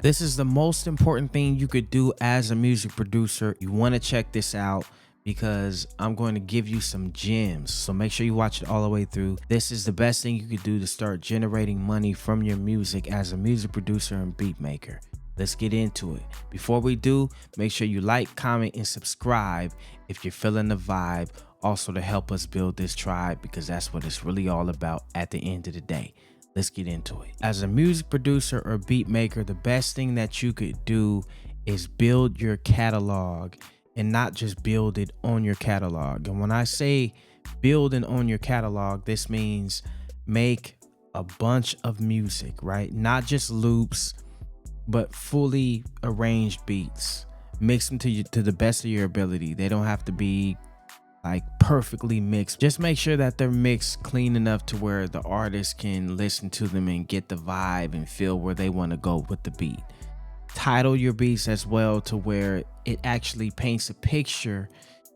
This is the most important thing you could do as a music producer. You want to check this out because I'm going to give you some gems. So make sure you watch it all the way through. This is the best thing you could do to start generating money from your music as a music producer and beat maker. Let's get into it. Before we do, make sure you like, comment, and subscribe if you're feeling the vibe. Also to help us build this tribe, because that's what it's really all about at the end of the day. Let's get into it. As a music producer or beat maker, the best thing that you could do is build your catalog, and not just build it on your catalog. And when I say building on your catalog, this means make a bunch of music, right? Not just loops, but fully arranged beats. Mix them to the best of your ability. They don't have to be like perfectly mixed. Just make sure that they're mixed clean enough to where the artist can listen to them and get the vibe and feel where they want to go with the beat. Title your beats as well to where it actually paints a picture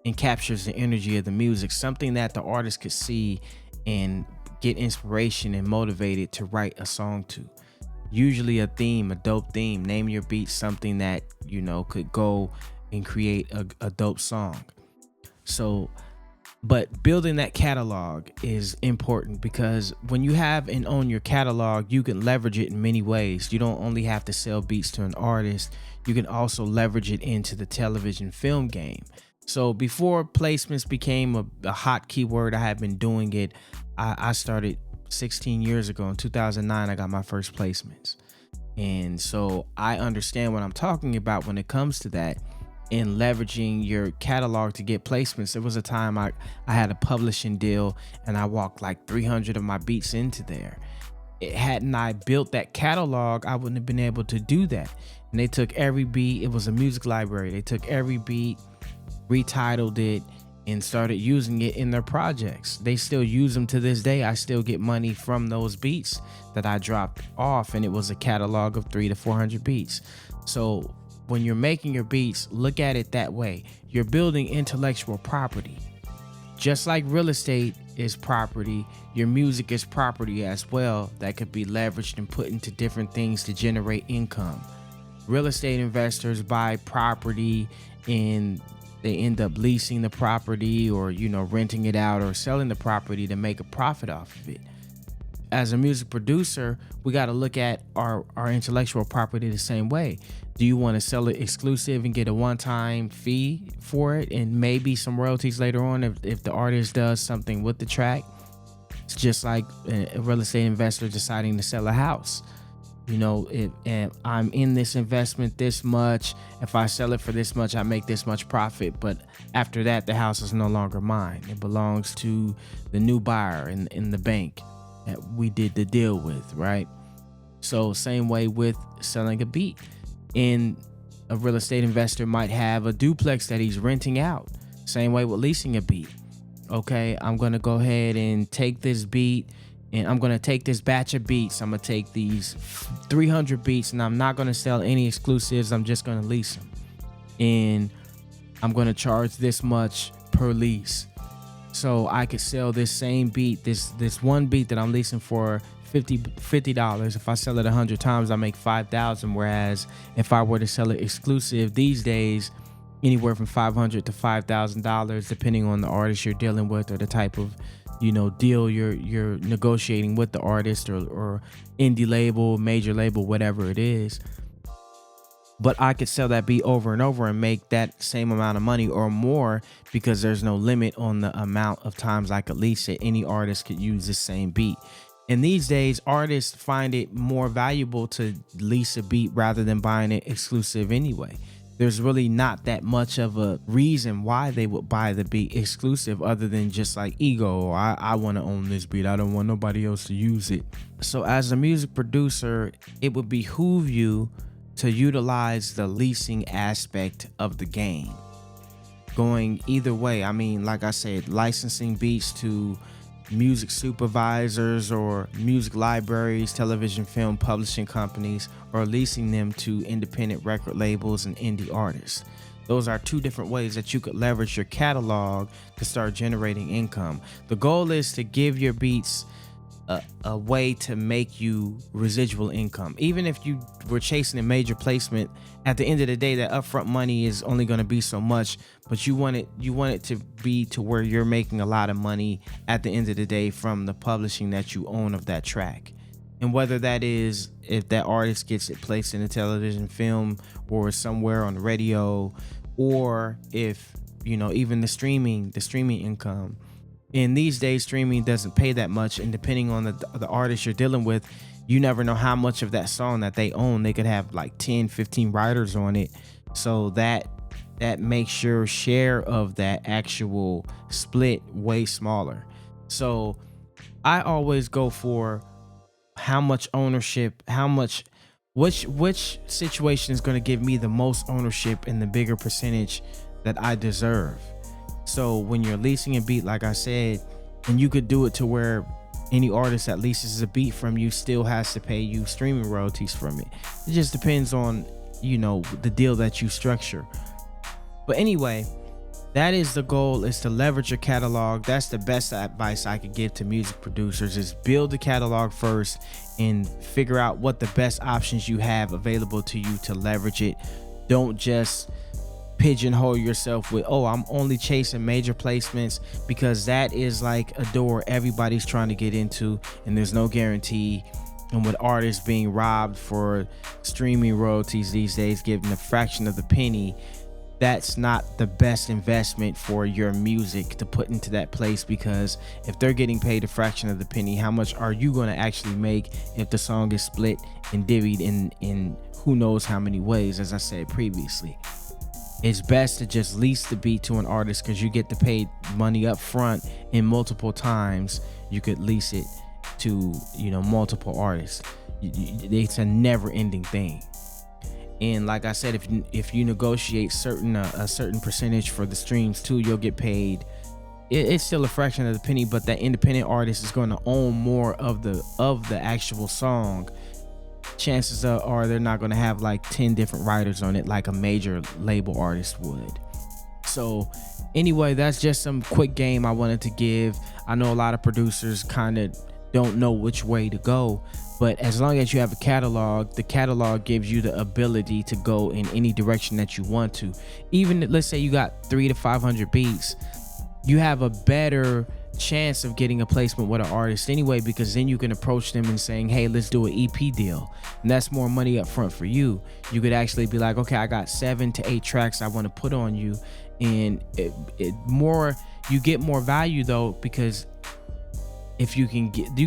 and captures the energy of the music, something that the artist could see and get inspiration and motivated to write a song to. Usually a theme, a dope theme. Name your beat something that you know could go and create a dope song. So, but building that catalog is important, because when you have and own your catalog, you can leverage it in many ways. You don't only have to sell beats to an artist, you can also leverage it into the television film game. So before placements became a hot keyword, I had been doing it. I started 16 years ago. In 2009, I got my first placements. And so I understand what I'm talking about when it comes to that. In leveraging your catalog to get placements. There was a time I had a publishing deal and I walked like 300 of my beats into there. Hadn't I built that catalog, I wouldn't have been able to do that. And they took every beat. It was a music library. They took every beat, retitled it, and started using it in their projects. They still use them to this day. I still get money from those beats that I dropped off, and it was a catalog of 300 to 400 beats. So when you're making your beats, look at it that way. You're building intellectual property. Just like real estate is property, your music is property as well, that could be leveraged and put into different things to generate income. Real estate investors buy property and they end up leasing the property, or renting it out or selling the property to make a profit off of it. As a music producer, we got to look at our intellectual property the same way. Do you want to sell it exclusive and get a one-time fee for it and maybe some royalties later on if the artist does something with the track? It's just like a real estate investor deciding to sell a house. If I'm in this investment this much, if I sell it for this much, I make this much profit. But after that, the house is no longer mine. It belongs to the new buyer in the bank that we did the deal with, right? So same way with selling a beat. And a real estate investor might have a duplex that he's renting out. Same way with leasing a beat. Okay, I'm gonna go ahead and take this beat, and I'm gonna take this batch of beats. I'm gonna take these 300 beats, and I'm not gonna sell any exclusives. I'm just gonna lease them, and I'm gonna charge this much per lease. So I could sell this same beat, this one beat that I'm leasing for $50. If I sell it 100 times, I make $5,000. Whereas if I were to sell it exclusive these days, anywhere from $500 to $5,000, depending on the artist you're dealing with or the type of deal you're negotiating with the artist or indie label, major label, whatever it is. But I could sell that beat over and over and make that same amount of money or more, because there's no limit on the amount of times I could lease it. Any artist could use the same beat. And these days, artists find it more valuable to lease a beat rather than buying it exclusive anyway. There's really not that much of a reason why they would buy the beat exclusive, other than just like ego. I want to own this beat. I don't want nobody else to use it. So as a music producer, it would behoove you to utilize the leasing aspect of the game. Going either way. I mean, like I said, licensing beats to music supervisors or music libraries, television film publishing companies, or leasing them to independent record labels and indie artists. Those are two different ways that you could leverage your catalog to start generating income. The goal is to give your beats a way to make you residual income. Even if you were chasing a major placement, at the end of the day, that upfront money is only going to be so much, but you want it to be to where you're making a lot of money at the end of the day from the publishing that you own of that track. And whether that is if that artist gets it placed in a television, film, or somewhere on the radio, or if, you know, even the streaming income. In these days, streaming doesn't pay that much, and depending on the artist you're dealing with, you never know how much of that song that they own. They could have like 10, 15 writers on it. So that makes your share of that actual split way smaller. So I always go for how much ownership, which situation is going to give me the most ownership and the bigger percentage that I deserve. So when you're leasing a beat, like I said, and you could do it to where any artist that leases a beat from you still has to pay you streaming royalties from it. It just depends on, you know, the deal that you structure. But anyway, that is the goal, is to leverage your catalog. That's the best advice I could give to music producers, is build the catalog first and figure out what the best options you have available to you to leverage it. Don't just pigeonhole yourself with, oh, I'm only chasing major placements, because that is like a door everybody's trying to get into, and there's no guarantee. And with artists being robbed for streaming royalties these days, given a fraction of the penny, that's not the best investment for your music to put into that place, because if they're getting paid a fraction of the penny, how much are you going to actually make if the song is split and divvied in who knows how many ways, as I said previously. It's best to just lease the beat to an artist, because you get to pay money up front, and multiple times you could lease it to, you know, multiple artists. It's a never-ending thing. And like I said, if you negotiate a certain percentage for the streams too, you'll get paid. It's still a fraction of the penny, but that independent artist is going to own more of the actual song. Chances are they're not going to have like 10 different writers on it like a major label artist would. So anyway, that's just some quick game I wanted to give. I know a lot of producers kind of don't know which way to go, but as long as you have a catalog, the catalog gives you the ability to go in any direction that you want to. Even let's say you got 300 to 500 beats, you have a better chance of getting a placement with an artist anyway, because then you can approach them and saying, hey, let's do an EP deal, and that's more money up front for you. You could actually be like, okay, I got 7 to 8 tracks I want to put on you, and you get more value though, because if you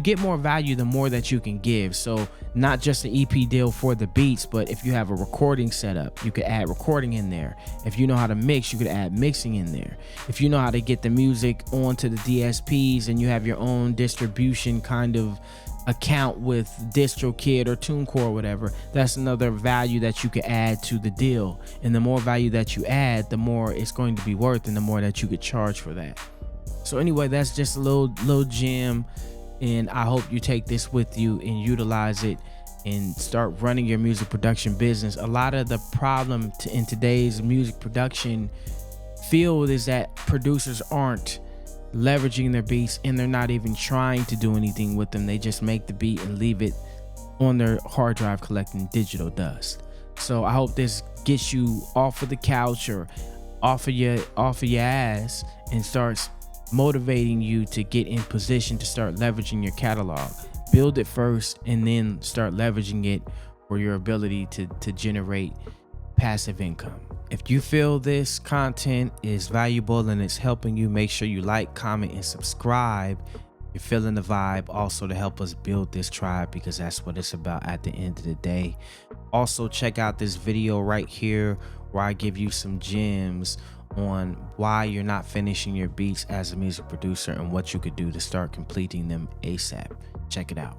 get more value the more that you can give. So not just an EP deal for the beats, but if you have a recording setup, you could add recording in there. If you know how to mix, you could add mixing in there. If you know how to get the music onto the DSPs and you have your own distribution kind of account with DistroKid or TuneCore or whatever, that's another value that you could add to the deal. And the more value that you add, the more it's going to be worth, and the more that you could charge for that. So anyway, that's just a little gem, and I hope you take this with you and utilize it and start running your music production business. A lot of the problem in today's music production field is that producers aren't leveraging their beats, and they're not even trying to do anything with them. They just make the beat and leave it on their hard drive collecting digital dust. So I hope this gets you off of the couch or off of your ass and starts motivating you to get in position to start leveraging your catalog. Build it first and then start leveraging it for your ability to generate passive income. If you feel this content is valuable and it's helping you, make sure you like, comment, and subscribe. You're feeling the vibe, also to help us build this tribe, because that's what it's about at the end of the day. Also, check out this video right here where I give you some gems on why you're not finishing your beats as a music producer and what you could do to start completing them ASAP. Check it out.